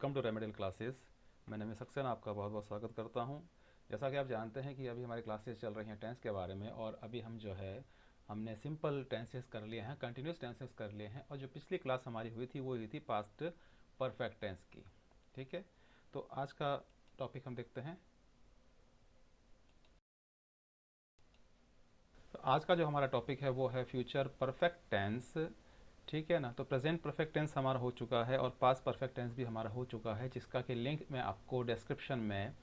Welcome to remedial classes. मैं नवीन सक्सेना आपका बहुत बहुत स्वागत करता हूं। जैसा कि आप जानते हैं कि अभी हमारी क्लासेस चल रही हैं टेंस के बारे में, और अभी हम जो है हमने सिंपल टेंसेस कर लिए हैं, कंटिन्यूस टेंसेस कर लिए हैं, और जो पिछली क्लास हमारी हुई थी वो हुई थी पास्ट परफेक्ट टेंस की। ठीक है, तो आज का टॉपिक हम देखते हैं। तो आज का जो हमारा टॉपिक है वो है फ्यूचर परफेक्ट टेंस। ठीक है ना, तो प्रेजेंट परफेक्ट टेंस हमारा हो चुका है और पास्ट परफेक्ट टेंस भी हमारा हो चुका है, जिसका कि लिंक मैं आपको डिस्क्रिप्शन में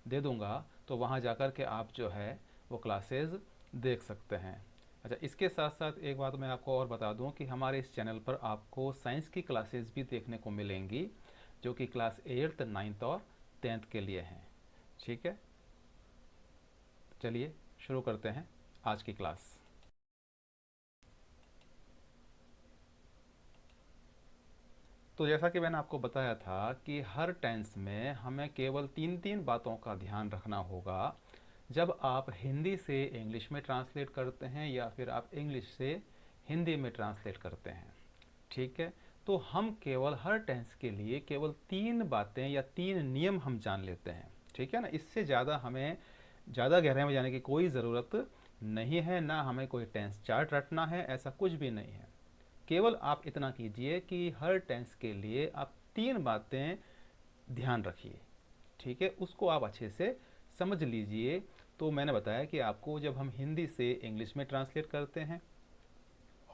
दे दूंगा, तो वहाँ जाकर के आप जो है वो क्लासेस देख सकते हैं। अच्छा, इसके साथ साथ एक बात मैं आपको और बता दूं कि हमारे इस चैनल पर आपको साइंस की क्लासेस भी देखने को मिलेंगी, जो कि क्लास 8th 9th और 10th के लिए हैं। ठीक है, चलिए शुरू करते हैं आज की क्लास। तो जैसा कि मैंने आपको बताया था कि हर टेंस में हमें केवल तीन तीन बातों का ध्यान रखना होगा जब आप हिंदी से इंग्लिश में ट्रांसलेट करते हैं या फिर आप इंग्लिश से हिंदी में ट्रांसलेट करते हैं। ठीक है, तो हम केवल हर टेंस के लिए केवल तीन बातें या तीन नियम हम जान लेते हैं। ठीक है ना, इससे ज़्यादा हमें ज़्यादा गहराई में जाने की कोई ज़रूरत नहीं है, ना हमें कोई टेंस चार्ट रटना है, ऐसा कुछ भी नहीं है। केवल आप इतना कीजिए कि हर टेंस के लिए आप तीन बातें ध्यान रखिए। ठीक है, उसको आप अच्छे से समझ लीजिए। तो मैंने बताया कि आपको जब हम हिंदी से इंग्लिश में ट्रांसलेट करते हैं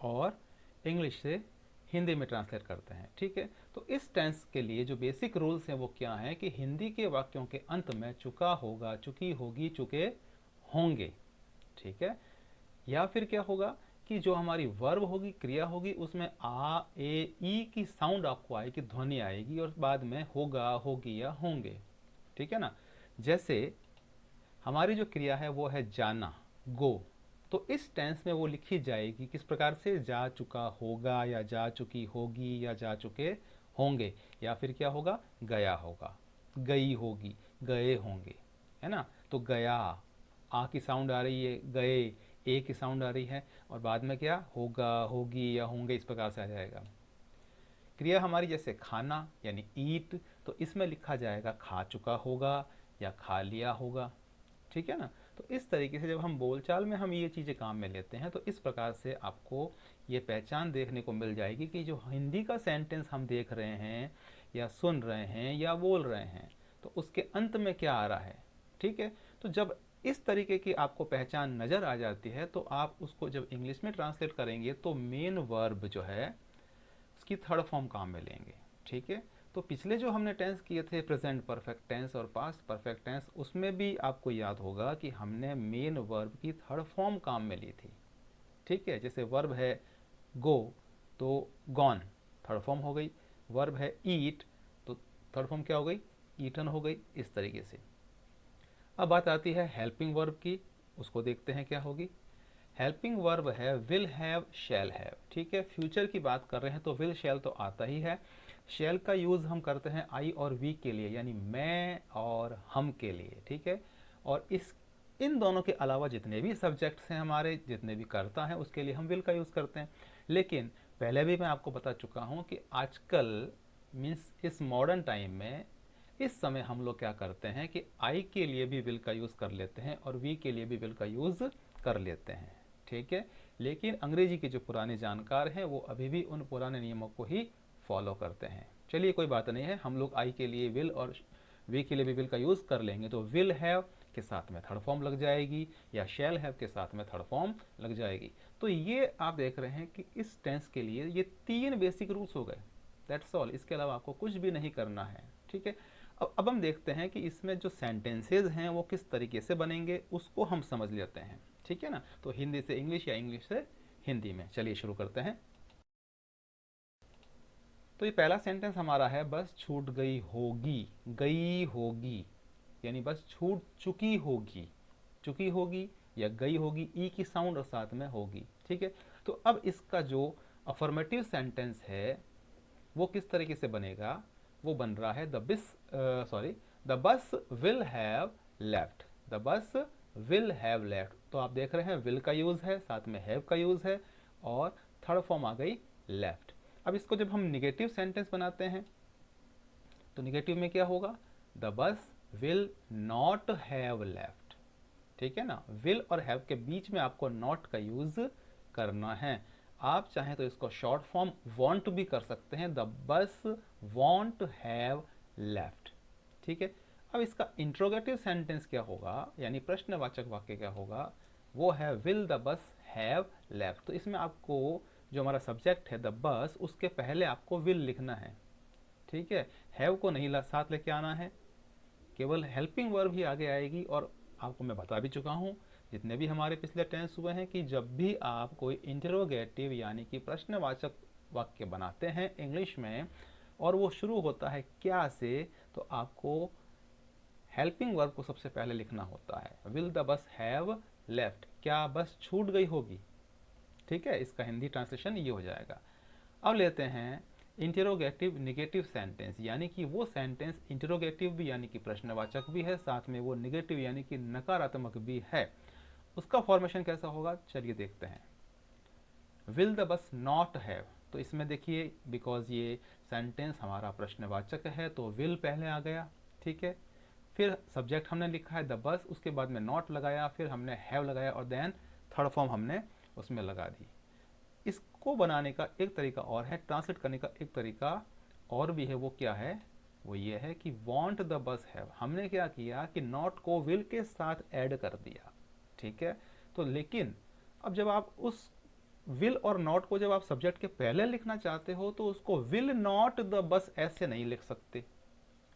और इंग्लिश से हिंदी में ट्रांसलेट करते हैं, ठीक है, तो इस टेंस के लिए जो बेसिक रूल्स हैं वो क्या हैं कि हिंदी के वाक्यों के अंत में चुका होगा, चुकी होगी, चुके होंगे। ठीक है, या फिर क्या होगा कि जो हमारी वर्ब होगी, क्रिया होगी, उसमें आ ए ई की साउंड आपको आएगी, ध्वनि आएगी, और बाद में होगा, होगी या होंगे। ठीक है ना, जैसे हमारी जो क्रिया है वो है जाना, गो, तो इस टेंस में वो लिखी जाएगी किस प्रकार से, जा चुका होगा या जा चुकी होगी या जा चुके होंगे, या फिर क्या होगा, गया होगा, गई होगी, गए होंगे। है ना, तो गया, आ की साउंड आ रही है, गए ए की साउंड आ रही है, और बाद में क्या होगा, होगी या होंगे, इस प्रकार से आ जाएगा। क्रिया हमारी जैसे खाना यानी ईट, तो इसमें लिखा जाएगा खा चुका होगा या खा लिया होगा। ठीक है ना, तो इस तरीके से जब हम बोलचाल में हम ये चीज़ें काम में लेते हैं, तो इस प्रकार से आपको ये पहचान देखने को मिल जाएगी कि जो हिंदी का सेंटेंस हम देख रहे हैं या सुन रहे हैं या बोल रहे हैं, तो उसके अंत में क्या आ रहा है। ठीक है, तो जब इस तरीके की आपको पहचान नज़र आ जाती है, तो आप उसको जब इंग्लिश में ट्रांसलेट करेंगे तो मेन वर्ब जो है उसकी थर्ड फॉर्म काम में लेंगे। ठीक है, तो पिछले जो हमने टेंस किए थे, प्रेजेंट परफेक्ट टेंस और पास्ट परफेक्ट टेंस, उसमें भी आपको याद होगा कि हमने मेन वर्ब की थर्ड फॉर्म काम में ली थी। ठीक है, जैसे वर्ब है गो, तो गॉन थर्ड फॉर्म हो गई। वर्ब है ईट, तो थर्ड फॉर्म क्या हो गई, ईटन हो गई। इस तरीके से अब बात आती है हेल्पिंग वर्ब की, उसको देखते हैं क्या होगी। हेल्पिंग वर्ब है विल हैव, शैल हैव। ठीक है, फ्यूचर की बात कर रहे हैं तो विल शैल तो आता ही है। शैल का यूज़ हम करते हैं आई और वी के लिए, यानी मैं और हम के लिए। ठीक है, और इस इन दोनों के अलावा जितने भी सब्जेक्ट्स हैं हमारे, जितने भी कर्ता हैं, उसके लिए हम विल का यूज़ करते हैं। लेकिन पहले भी मैं आपको बता चुका हूँ कि आजकल मीन्स इस मॉडर्न टाइम में इस समय हम लोग क्या करते हैं कि आई के लिए भी विल का यूज़ कर लेते हैं और वी के लिए भी विल का यूज़ कर लेते हैं। ठीक है, लेकिन अंग्रेजी के जो पुराने जानकार हैं वो अभी भी उन पुराने नियमों को ही फॉलो करते हैं। चलिए कोई बात नहीं है, हम लोग आई के लिए विल और वी के लिए भी विल का यूज़ कर लेंगे। तो विल हैव के साथ में थर्ड फॉर्म लग जाएगी या शैल हैव के साथ में थर्ड फॉर्म लग जाएगी। तो ये आप देख रहे हैं कि इस टेंस के लिए ये तीन बेसिक रूल्स हो गए, दैट्स ऑल। इसके अलावा आपको कुछ भी नहीं करना है। ठीक है, अब हम देखते हैं कि इसमें जो सेंटेंसेज हैं वो किस तरीके से बनेंगे, उसको हम समझ लेते हैं। ठीक है ना, तो हिंदी से इंग्लिश या इंग्लिश से हिंदी में चलिए शुरू करते हैं। तो ये पहला सेंटेंस हमारा है बस छूट गई होगी, गई होगी, यानी बस छूट चुकी होगी, चुकी होगी या गई होगी, ई की साउंड और साथ में होगी। ठीक है, तो अब इसका जो अफर्मेटिव सेंटेंस है वो किस तरीके से बनेगा, वो बन रहा है the bus will have left, the bus will have left. तो आप देख रहे हैं विल का यूज़ है, साथ में हैव का यूज़ है, और थर्ड फॉर्म आ गई लेफ्ट। अब इसको जब हम निगेटिव सेंटेंस बनाते हैं तो निगेटिव में क्या होगा, the bus will not have left. ठीक है ना, विल और हैव के बीच में आपको नॉट का यूज करना है। आप चाहें तो इसको शॉर्ट फॉर्म वॉन्ट भी कर सकते हैं, the bus want have left. ठीक है, अब इसका इंट्रोगेटिव सेंटेंस क्या होगा, यानी प्रश्नवाचक वाक्य क्या होगा, वो है will the bus have left. तो इसमें आपको जो हमारा सब्जेक्ट है द बस, उसके पहले आपको विल लिखना है। ठीक है, हैव को नहीं साथ लेके आना है, केवल हेल्पिंग वर्ब ही आगे आएगी। और आपको मैं बता भी चुका हूँ जितने भी हमारे पिछले टेंस हुए हैं कि जब भी आप कोई इंटरोगेटिव यानी कि प्रश्नवाचक वाक्य बनाते हैं इंग्लिश में और वो शुरू होता है क्या से, तो आपको हेल्पिंग वर्ब को सबसे पहले लिखना होता है। Will the bus have left, क्या बस छूट गई होगी। ठीक है, इसका हिंदी ट्रांसलेशन ये हो जाएगा। अब लेते हैं इंटरोगेटिव निगेटिव सेंटेंस, यानी कि वो सेंटेंस इंटरोगेटिव भी यानी कि प्रश्नवाचक भी है, साथ में वो निगेटिव यानी कि नकारात्मक भी है। उसका फॉर्मेशन कैसा होगा, चलिए देखते हैं। Will the bus not have, तो इसमें देखिए बिकॉज ये सेंटेंस हमारा प्रश्नवाचक है तो विल पहले आ गया। ठीक है, फिर सब्जेक्ट हमने लिखा है द बस, उसके बाद में नॉट लगाया, फिर हमने हैव लगाया और देन थर्ड फॉर्म हमने उसमें लगा दी। इसको बनाने का एक तरीका और है, ट्रांसलेट करने का एक तरीका और भी है, वो क्या है, वो ये है कि वॉन्ट द बस हैव, हमने क्या किया कि नॉट को विल के साथ ऐड कर दिया। ठीक है, तो लेकिन अब जब आप उस विल और नॉट को जब आप सब्जेक्ट के पहले लिखना चाहते हो तो उसको विल नॉट द बस ऐसे नहीं लिख सकते,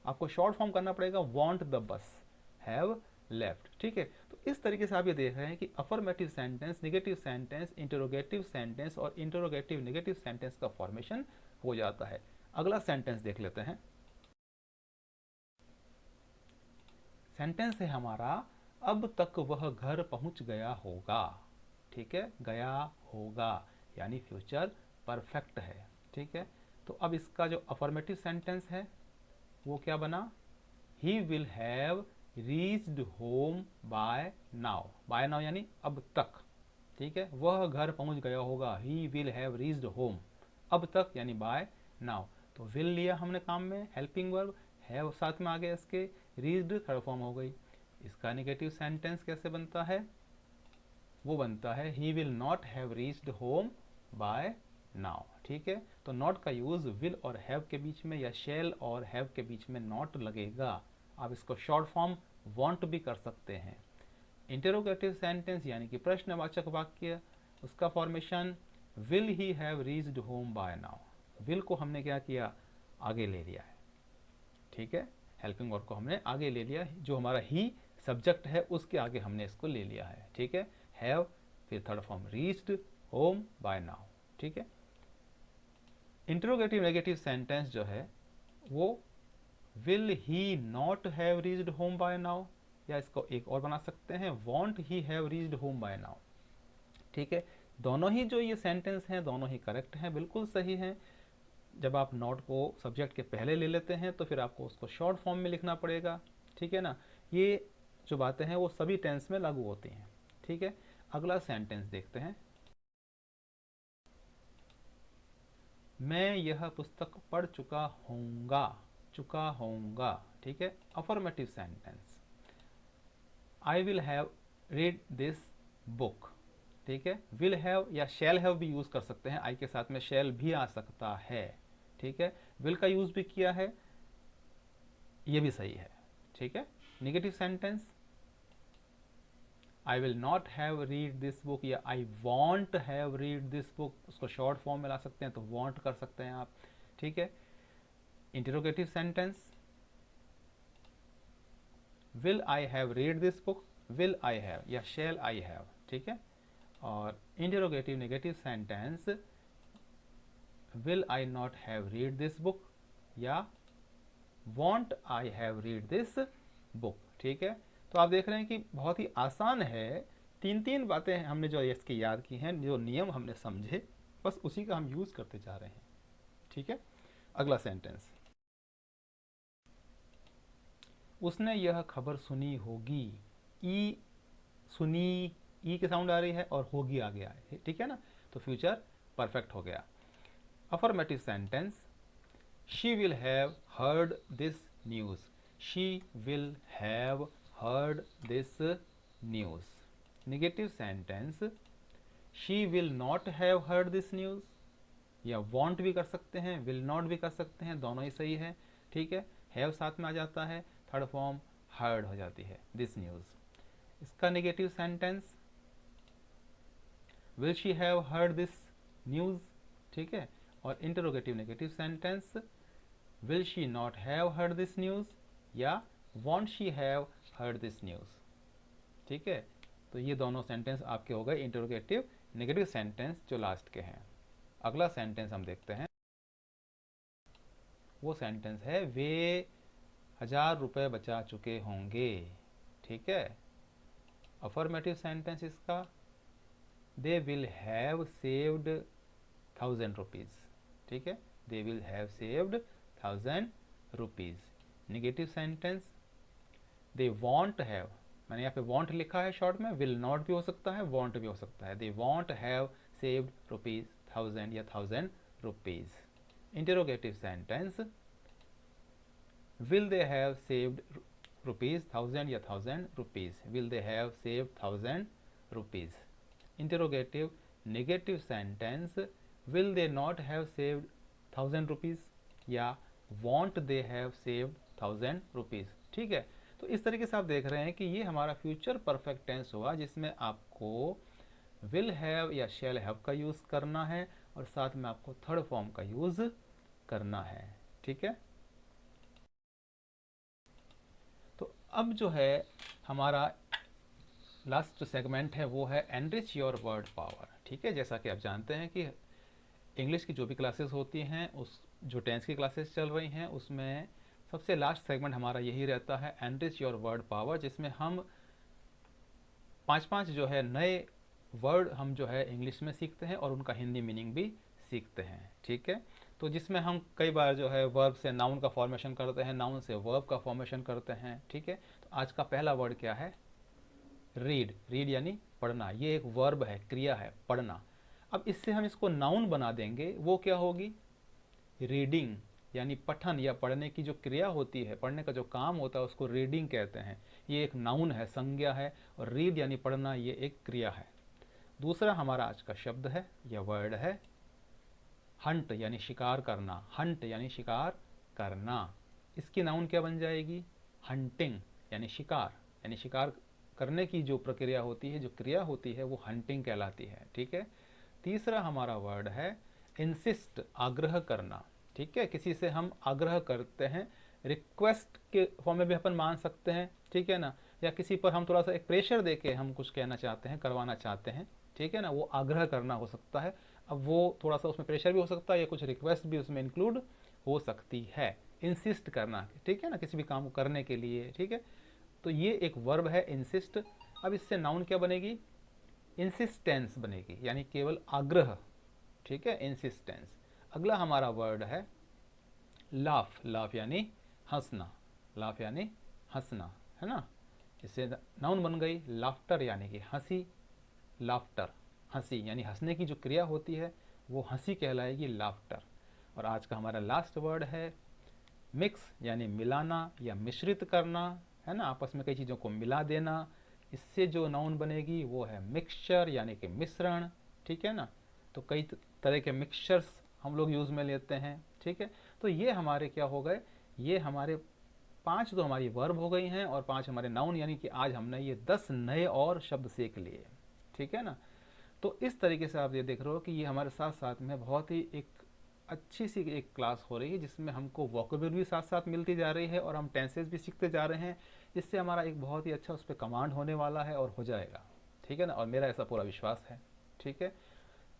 आपको शॉर्ट फॉर्म करना पड़ेगा want the bus have left. ठीक है, तो इस तरीके से आप ये देख रहे हैं कि affirmative sentence, negative sentence, interrogative sentence और इंटरोगेटिव निगेटिव सेंटेंस का फॉर्मेशन हो जाता है। अगला सेंटेंस देख लेते हैं। सेंटेंस है हमारा अब तक वह घर पहुंच गया होगा। ठीक है, गया होगा यानी फ्यूचर परफेक्ट है। ठीक है, तो अब इसका जो अफर्मेटिव सेंटेंस है वो क्या बना, he will have reached home by now. By now यानी अब तक। ठीक है, वह घर पहुंच गया होगा, ही विल हैव रीच्ड होम, अब तक यानी बाय नाउ। तो विल लिया हमने काम में, हेल्पिंग वर्ब, हैव साथ में आ गया इसके, रीच्ड थर्ड फॉर्म हो गई। इसका नेगेटिव सेंटेंस कैसे बनता है, वो बनता है he will not have reached home by now. ठीक है, तो नॉट का यूज विल और हैव के बीच में या शैल और हैव के बीच में नॉट लगेगा। आप इसको शॉर्ट फॉर्म वांट भी कर सकते हैं। इंटरोगेटिव सेंटेंस यानी कि प्रश्नवाचक वाक्य, उसका formation will he have reached home by now. Will को हमने क्या किया, आगे ले लिया है। ठीक है, हेल्पिंग वर्ब को हमने आगे ले लिया, जो हमारा ही सब्जेक्ट है उसके आगे हमने इसको ले लिया है। ठीक है, हैव फिर third form reached home by now. ठीक है, इंटरोगेटिव नेगेटिव सेंटेंस जो है वो will he not have reached home by now, या इसको एक और बना सकते हैं won't he have reached home by now. ठीक है, दोनों ही जो ये सेंटेंस हैं दोनों ही करेक्ट हैं, बिल्कुल सही हैं। जब आप नॉट को सब्जेक्ट के पहले ले लेते हैं तो फिर आपको उसको शॉर्ट फॉर्म में लिखना पड़ेगा। ठीक है ना, ये जो बातें हैं वो सभी टेंस में लागू होती हैं। ठीक है, अगला सेंटेंस देखते हैं। मैं यह पुस्तक पढ़ चुका होऊंगा, चुका होऊंगा। ठीक है, affirmative sentence, I will have read this book. ठीक है, विल हैव या शैल हैव भी यूज कर सकते हैं, आई के साथ में शैल भी आ सकता है। ठीक है, विल का यूज भी किया है, ये भी सही है। ठीक है, negative sentence, I will not have read this book या I won't have read this book, उसको शॉर्ट फॉर्म में ला सकते हैं तो वॉन्ट कर सकते हैं आप। ठीक है, interrogative sentence, will I have read this book, will I have या शैल आई हैव। ठीक है, और interrogative negative sentence, will I not have read this book या won't I have read this book. ठीक है, तो आप देख रहे हैं कि बहुत ही आसान है, तीन तीन बातें हमने जो इसकी याद की हैं, जो नियम हमने समझे, बस उसी का हम यूज करते जा रहे हैं। ठीक है, अगला सेंटेंस, उसने यह खबर सुनी होगी, ई सुनी, ई की साउंड आ रही है और होगी आ गया है। ठीक है ना, तो फ्यूचर परफेक्ट हो गया। Affirmative sentence, she will have heard this news, she will have heard this news. Negative sentence, she will not have heard this news, या वॉन्ट भी कर सकते हैं, विल नॉट भी कर सकते हैं, दोनों ही सही है, ठीक है। हैव साथ में आ जाता है, थर्ड फॉर्म हर्ड हो जाती है, दिस न्यूज़। इसका negative sentence, will she have heard this news, ठीक है। और interrogative negative sentence, will she not have heard this news या won't she have heard this news, ठीक है। तो ये दोनों सेंटेंस आपके हो गए इंटरोगेटिव नेगेटिव सेंटेंस जो लास्ट के हैं। अगला सेंटेंस हम देखते हैं, वो सेंटेंस है वे 1000 रुपये बचा चुके होंगे, ठीक है। अफर्मेटिव सेंटेंस इसका, they will have saved 1000 rupees, ठीक है, they will have saved 1000 rupees. Negative sentence, they want have, मैंने यहाँ पे वॉन्ट लिखा है शॉर्ट में, विल नॉट भी हो सकता है, वॉन्ट भी हो सकता है, they want have saved rupees 1000 या 1000 rupees. Interrogative sentence, will they have saved rupees 1000 या 1000 rupees, will they have saved 1000 rupees। interrogative negative sentence, will they not have saved 1000 rupees या won't they have saved 1000 rupees, ठीक है। तो इस तरीके से आप देख रहे हैं कि ये हमारा फ्यूचर परफेक्ट टेंस हुआ, जिसमें आपको विल हैव या शैल हैव का यूज़ करना है और साथ में आपको थर्ड फॉर्म का यूज़ करना है, ठीक है। तो अब जो है हमारा लास्ट जो सेगमेंट है वो है एनरिच योर वर्ड पावर, ठीक है। जैसा कि आप जानते हैं कि इंग्लिश की जो भी क्लासेस होती हैं, उस जो टेंस की क्लासेस चल रही हैं उसमें सबसे लास्ट सेगमेंट हमारा यही रहता है, एनरिच योर वर्ड पावर, जिसमें हम 5-5 जो है नए वर्ड हम जो है इंग्लिश में सीखते हैं और उनका हिंदी मीनिंग भी सीखते हैं, ठीक है। तो जिसमें हम कई बार जो है वर्ब से नाउन का फॉर्मेशन करते हैं, नाउन से वर्ब का फॉर्मेशन करते हैं, ठीक है। तो आज का पहला वर्ड क्या है, रीड। रीड यानी पढ़ना, ये एक वर्ब है, क्रिया है, पढ़ना। अब इससे हम इसको नाउन बना देंगे, वो क्या होगी, रीडिंग, यानी पठन या पढ़ने की जो क्रिया होती है, पढ़ने का जो काम होता है उसको रीडिंग कहते हैं। ये एक नाउन है, संज्ञा है, और रीड यानी पढ़ना ये एक क्रिया है। दूसरा हमारा आज का शब्द है या वर्ड है हंट, यानी शिकार करना। हंट यानी शिकार करना, इसकी नाउन क्या बन जाएगी, हंटिंग, यानी शिकार, यानी शिकार करने की जो प्रक्रिया होती है, जो क्रिया होती है, वो हंटिंग कहलाती है, ठीक है। तीसरा हमारा वर्ड है इंसिस्ट, आग्रह करना, ठीक है। किसी से हम आग्रह करते हैं, रिक्वेस्ट के फॉर्म में भी अपन मान सकते हैं, ठीक है ना, या किसी पर हम थोड़ा सा एक प्रेशर देके हम कुछ कहना चाहते हैं, करवाना चाहते हैं, ठीक है ना, वो आग्रह करना हो सकता है। अब वो थोड़ा सा उसमें प्रेशर भी हो सकता है या कुछ रिक्वेस्ट भी उसमें इंक्लूड हो सकती है। इंसिस्ट करना, ठीक है ना, किसी भी काम को करने के लिए, ठीक है। तो ये एक वर्ब है इंसिस्ट। अब इससे नाउन क्या बनेगी, इंसिस्टेंस बनेगी, यानी केवल आग्रह, ठीक है, इंसिस्टेंस। अगला हमारा वर्ड है लाफ। लाफ यानी हंसना, लाफ यानी हंसना, है ना। इससे नाउन बन गई लाफ्टर, यानी कि हंसी। लाफ्टर, हंसी, यानी हंसने की जो क्रिया होती है वो हंसी कहलाएगी, लाफ्टर। और आज का हमारा लास्ट वर्ड है मिक्स, यानी मिलाना या मिश्रित करना, है ना, आपस में कई चीज़ों को मिला देना। इससे जो नाउन बनेगी वो है मिक्सचर, यानी कि मिश्रण, ठीक है ना। तो कई तरह के मिक्सचर्स हम लोग यूज़ में लेते हैं, ठीक है। तो ये हमारे क्या हो गए, ये हमारे 5 तो हमारी वर्ब हो गई हैं और 5 हमारे नाउन, यानी कि आज हमने ये 10 नए और शब्द सीख लिए, ठीक है ना। तो इस तरीके से आप ये देख रहे हो कि ये हमारे साथ साथ में बहुत ही एक अच्छी सी एक क्लास हो रही है, जिसमें हमको वोकेबुलरी भी साथ साथ मिलती जा रही है और हम टेंसेस भी सीखते जा रहे हैं, जिससे हमारा एक बहुत ही अच्छा उस पर कमांड होने वाला है और हो जाएगा, ठीक है ना, और मेरा ऐसा पूरा विश्वास है, ठीक है।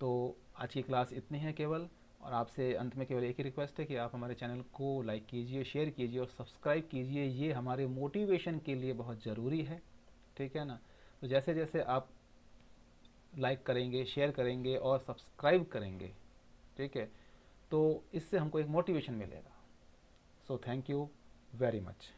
तो आज की क्लास इतनी है केवल, और आपसे अंत में केवल एक ही रिक्वेस्ट है कि आप हमारे चैनल को लाइक कीजिए, शेयर कीजिए और सब्सक्राइब कीजिए, ये हमारे मोटिवेशन के लिए बहुत ज़रूरी है, ठीक है ना। तो जैसे जैसे आप लाइक करेंगे, शेयर करेंगे और सब्सक्राइब करेंगे, ठीक है, तो इससे हमको एक मोटिवेशन मिलेगा। So thank you very much.